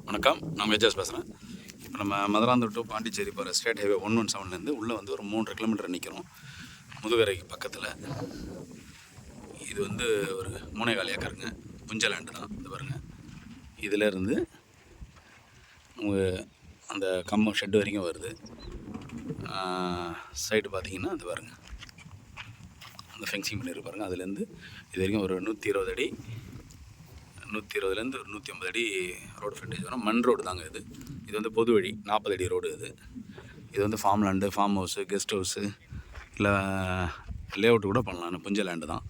வணக்கம், நான் மெஜாஸ் பேசுகிறேன். இப்போ நம்ம மதுராந்தகம் டு பாண்டிச்சேரி போகிற ஸ்டேட் ஹைவே 117லேருந்து உள்ளே வந்து ஒரு 3 கிலோமீட்டர் நிற்கிறோம். முதுகரைக்கு பக்கத்தில். இது வந்து ஒரு 3.25 ஏக்கருங்க. புஞ்ச லேண்டு தான். இது பாருங்கள், இதிலேருந்து நமக்கு அந்த கம்பம் ஷெட்டு வரைக்கும் வருது. சைடு பார்த்திங்கன்னா அது பாருங்கள், அந்த ஃபென்சிங் பண்ணியிருக்கு பாருங்கள். அதுலேருந்து இது வரைக்கும் ஒரு 120 அடி, 120லேருந்து ஒரு 150 அடி ரோடு ஃப்ரண்டேஜ் வரும். மண் ரோடு தாங்க இது. இது வந்து பொது வழி 40 அடி ரோடு இது. இது வந்து form land, form house, guest house, இல்லை லேஅவுட்டு கூட பண்ணலாம். புஞ்ச லேண்டு தான்.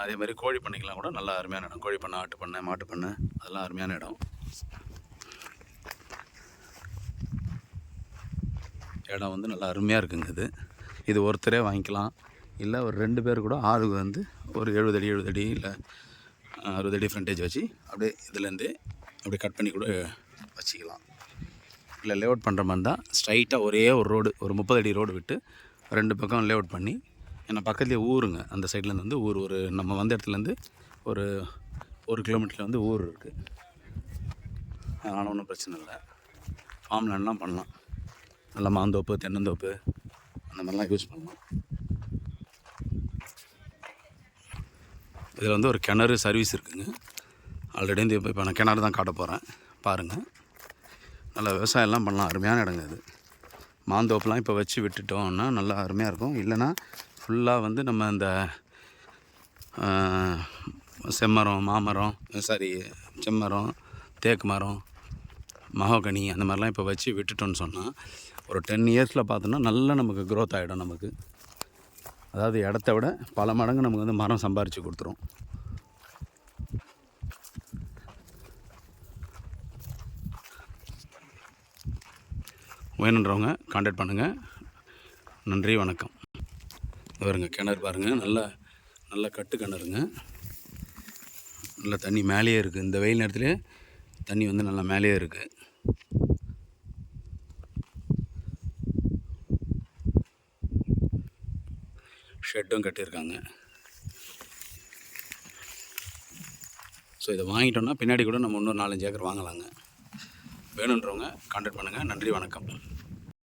அதே மாதிரி கோழி பண்ணைக்கெலாம் கூட நல்லா அருமையான இடம். கோழி பண்ணை, ஆட்டு பண்ணை, மாட்டு பண்ணை, அதெல்லாம் அருமையான இடம். இடம் வந்து நல்லா அருமையாக இருக்குங்க இது. இது ஒருத்தரே வாங்கிக்கலாம், இல்லை ஒரு 2 பேர் கூட ஆளுக்கு வந்து ஒரு 70 அடி 70 அடி இல்லை 60 அடி ஃப்ரண்டேஜ் வச்சு அப்படியே இதுலேருந்து அப்படியே கட் பண்ணி கூட வச்சுக்கலாம். இல்லை லேஅவுட் பண்ணுற மாதிரி தான் ஸ்ட்ரைட்டாக ஒரே ஒரு ரோடு, ஒரு 30 அடி ரோடு விட்டு 2 பக்கம் லேஅவுட் பண்ணி, ஏன்னா பக்கத்துலேயே ஊருங்க. அந்த சைட்லேருந்து வந்து ஊர், ஒரு நம்ம வந்த இடத்துலேருந்து ஒரு 1 கிலோமீட்டரில் வந்து ஊர் இருக்குது. அதனால் ஒன்றும் பிரச்சனை இல்லை. ஃபார்ம் லேண்ட்லாம் பண்ணலாம். நல்லா மாந்தோப்பு, தென்னந்தோப்பு அந்த மாதிரிலாம் யூஸ் பண்ணலாம். இதில் வந்து ஒரு கிணறு சர்வீஸ் இருக்குதுங்க. ஆல்ரெடி இந்த இப்போ நான் கிணறு தான் காட்ட போகிறேன், பாருங்கள். நல்லா விவசாயம்லாம் பண்ணலாம். அருமையான இடங்க இது. மாந்தோப்புலாம் இப்போ வச்சு விட்டுட்டோம்னா நல்லா அருமையாக இருக்கும். இல்லைன்னா ஃபுல்லாக வந்து நம்ம இந்த செம்மரம், மாமரம், செம்மரம், தேக்கு மரம், மகோகனி அந்த மாதிரிலாம் இப்போ வச்சு விட்டுட்டோன்னு சொன்னால் ஒரு 10 இயர்ஸில் பார்த்தோன்னா நல்லா நமக்கு க்ரோத் ஆகிடும். நமக்கு அதாவது இடத்த விட பல மடங்கு நமக்கு வந்து மரம் சம்பாரித்து கொடுத்துரும். வேணுன்றவங்க கான்டாக்ட் பண்ணுங்கள். நன்றி, வணக்கம். பாருங்க, கிணறு பாருங்கள், நல்ல கட்டு கிணறுங்க. நல்லா தண்ணி மேலேயே இருக்குது. இந்த வெயில் நேரத்துலேயே தண்ணி வந்து நல்லா மேலேயே இருக்குது. ஷெட்டும் கட்டியிருக்காங்க. ஸோ இதை வாங்கிட்டோன்னா பின்னாடி கூட நம்ம இன்னும் 4-5 ஏக்கர் வாங்கலாங்க. வேணுன்றவங்க கான்டாக்ட் பண்ணுங்கள். நன்றி, வணக்கம்.